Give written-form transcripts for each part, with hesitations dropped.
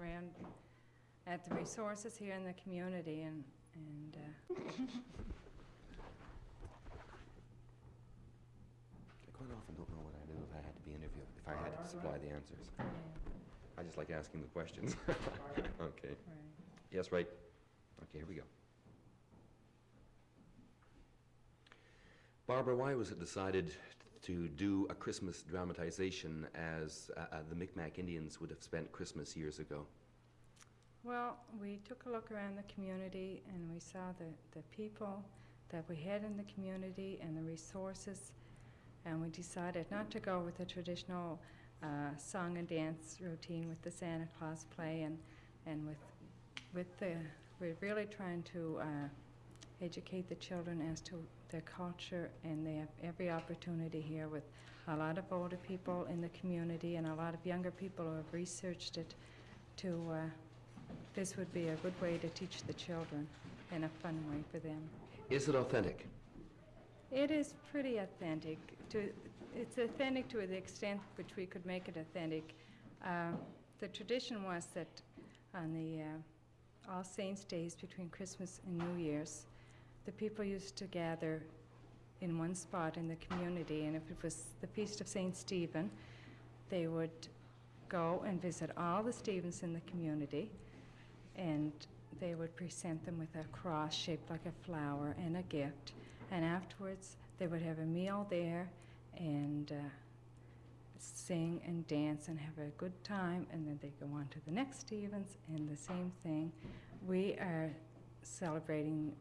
around at the resources here in the community and I quite often don't know what I do if I had to be interviewed, if I had to supply the answers. I just like asking the questions. Okay. Right. Yes, right. Okay, here we go. Barbara, why was it decided to do a Christmas dramatization as the Micmac Indians would have spent Christmas years ago? Well, we took a look around the community and we saw the people that we had in the community and the resources, and we decided not to go with the traditional song and dance routine with the Santa Claus play, and we're really trying to educate the children as to their culture, and they have every opportunity here with a lot of older people in the community and a lot of younger people who have researched it to this would be a good way to teach the children in a fun way for them. Is it authentic? It is pretty authentic. It's authentic to the extent which we could make it authentic. The tradition was that on the All Saints' Days between Christmas and New Year's, the people used to gather in one spot in the community, and if it was the Feast of St. Stephen, they would go and visit all the Stephens in the community, and they would present them with a cross shaped like a flower and a gift, and afterwards they would have a meal there and sing and dance and have a good time, and then they go on to the next Stephens and the same thing. We are celebrating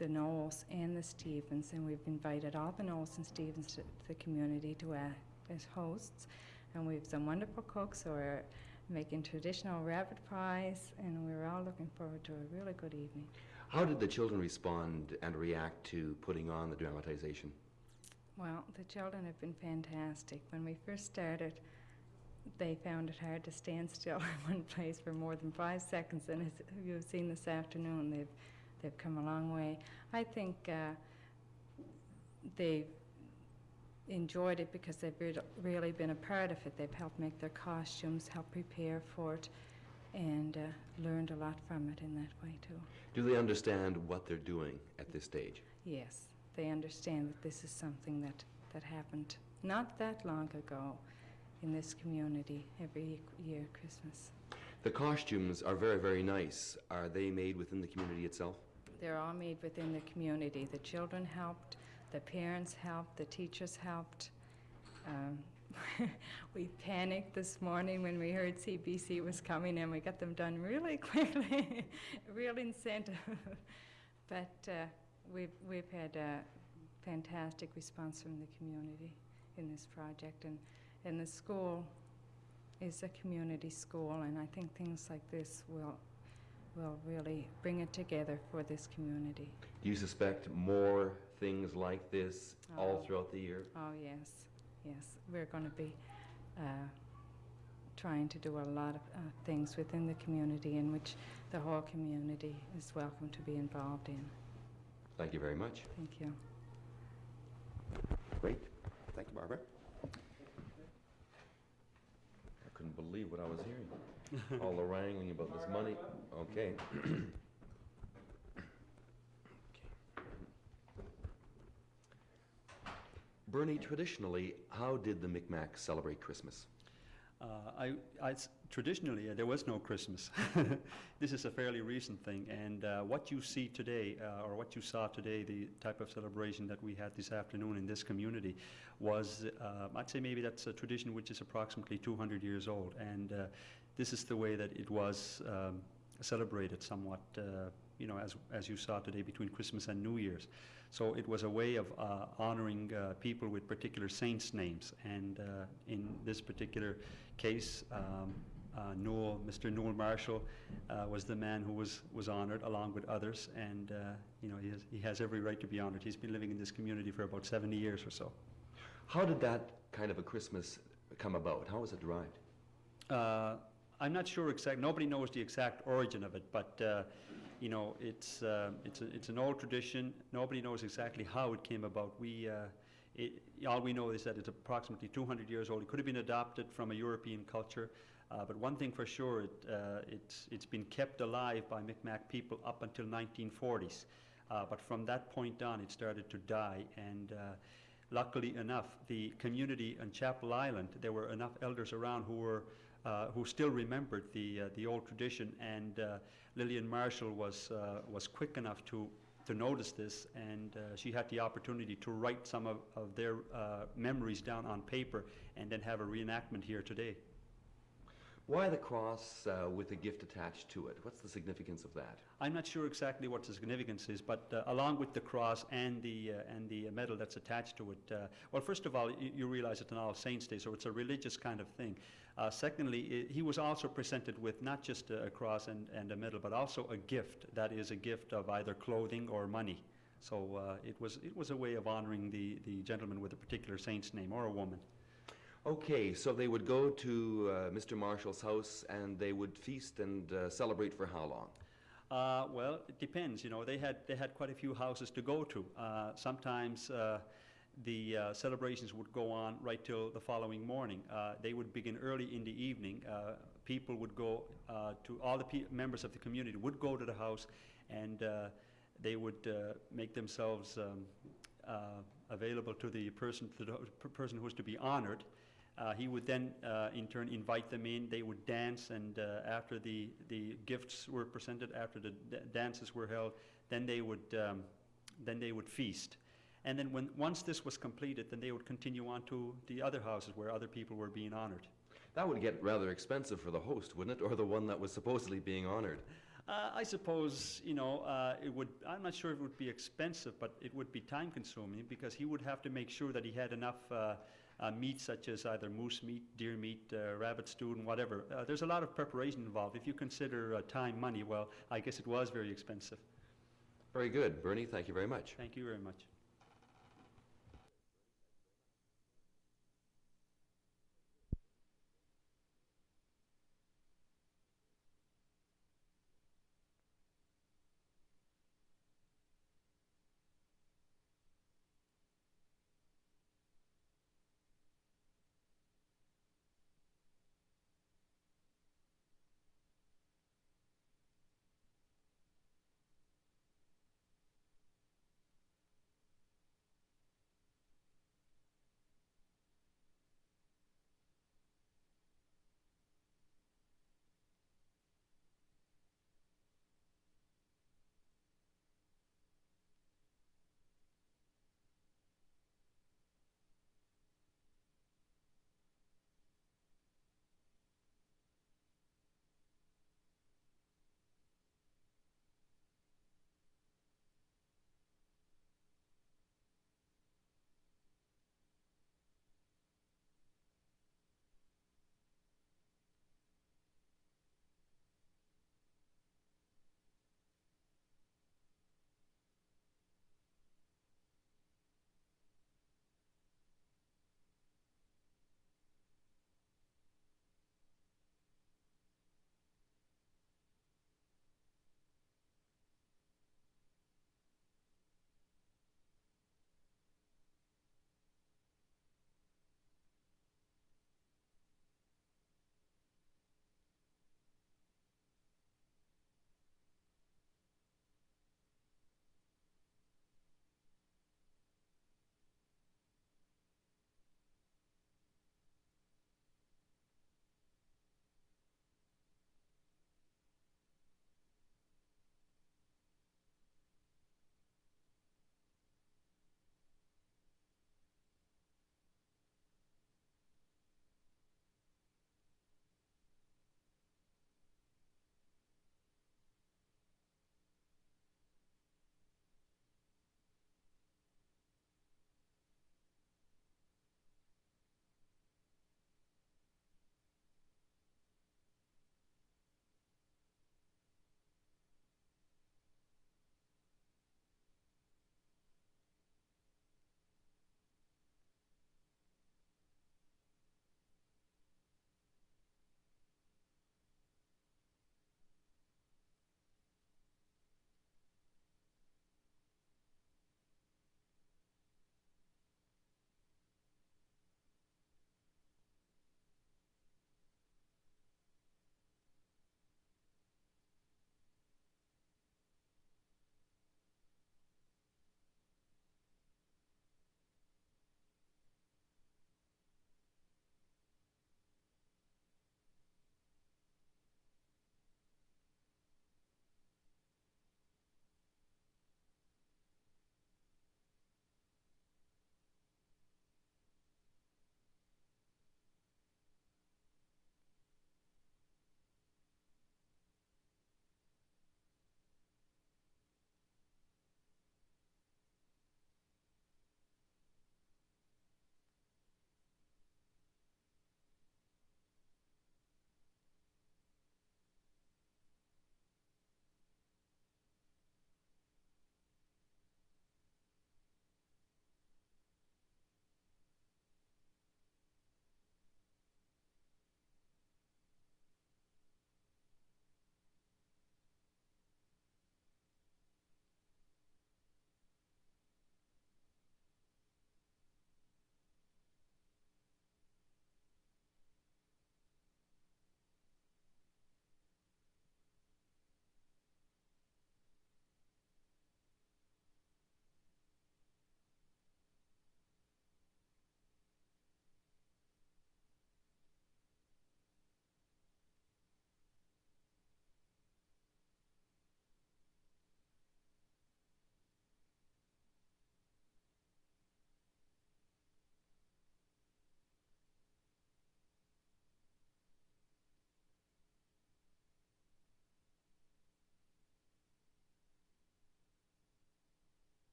the Knowles and the Stephens, and we've invited all the Knowles and Stephens to the community to act as hosts, and we have some wonderful cooks who are making traditional rabbit pies, and we're all looking forward to a really good evening. How did the children respond and react to putting on the dramatization? Well, the children have been fantastic. When we first started, they found it hard to stand still in one place for more than 5 seconds, and as you've seen this afternoon, they've come a long way. I think they've enjoyed it because they've really been a part of it. They've helped make their costumes, helped prepare for it, and learned a lot from it in that way too. Do they understand what they're doing at this stage? Yes, they understand that this is something that happened not that long ago in this community every year, Christmas. The costumes are very, very nice. Are they made within the community itself? They're all made within the community. The children helped, the parents helped, the teachers helped. We panicked this morning when we heard CBC was coming, and we got them done really quickly. Real incentive. But we've had a fantastic response from the community in this project, and the school is a community school, and I think things like this will really bring it together for this community. Do you suspect more things like this all throughout the year? Oh, yes. Yes. We're going to be trying to do a lot of things within the community in which the whole community is welcome to be involved in. Thank you very much. Thank you. Great. Thank you, Barbara. I couldn't believe what I was hearing. All the wrangling about this money. Okay. Bernie, traditionally, how did the Micmacs celebrate Christmas? Traditionally, there was no Christmas. This is a fairly recent thing, and what you see today, or what you saw today, the type of celebration that we had this afternoon in this community was, I'd say maybe that's a tradition which is approximately 200 years old, and this is the way that it was celebrated somewhat, as you saw today between Christmas and New Year's. So it was a way of honoring people with particular saints' names, and in this particular case, Mr. Noel Marshall was the man who was honored along with others, and he has every right to be honored. He's been living in this community for about 70 years or so. How did that kind of a Christmas come about? How was it derived? I'm not sure exactly. Nobody knows the exact origin of it, but it's an old tradition. Nobody knows exactly how it came about. All we know is that it's approximately 200 years old. It could have been adopted from a European culture, but one thing for sure, it's been kept alive by Micmac people up until 1940s. But from that point on, it started to die, and luckily enough, the community on Chapel Island, there were enough elders around who still remembered the old tradition, and Lillian Marshall was quick enough to notice this, and she had the opportunity to write some of their memories down on paper and then have a reenactment here today. Why the cross with a gift attached to it? What's the significance of that? I'm not sure exactly what the significance is, but along with the cross and the medal that's attached to it, well, first of all, you realize it's an All Saints' Day, so it's a religious kind of thing. Secondly, he was also presented with not just a cross and a medal, but also a gift. That is a gift of either clothing or money. So it was a way of honoring the gentleman with a particular saint's name, or a woman. Okay, so they would go to Mr. Marshall's house and they would feast and celebrate for how long? Well, it depends. You know, they had quite a few houses to go to. Sometimes the celebrations would go on right till the following morning. They would begin early in the evening. People would go to all the members of the community would go to the house, and they would make themselves available to the person who was to be honored. He would then, in turn, invite them in. They would dance, and after the gifts were presented, after the dances were held, then they would feast. And then once this was completed, then they would continue on to the other houses where other people were being honored. That would get rather expensive for the host, wouldn't it, or the one that was supposedly being honored? I suppose, you know, it would. I'm not sure if it would be expensive, but it would be time-consuming because he would have to make sure that he had enough meat, such as either moose meat, deer meat, rabbit stew, and whatever. There's a lot of preparation involved. If you consider time, money, well, I guess it was very expensive. Very good. Bernie, thank you very much. Thank you very much.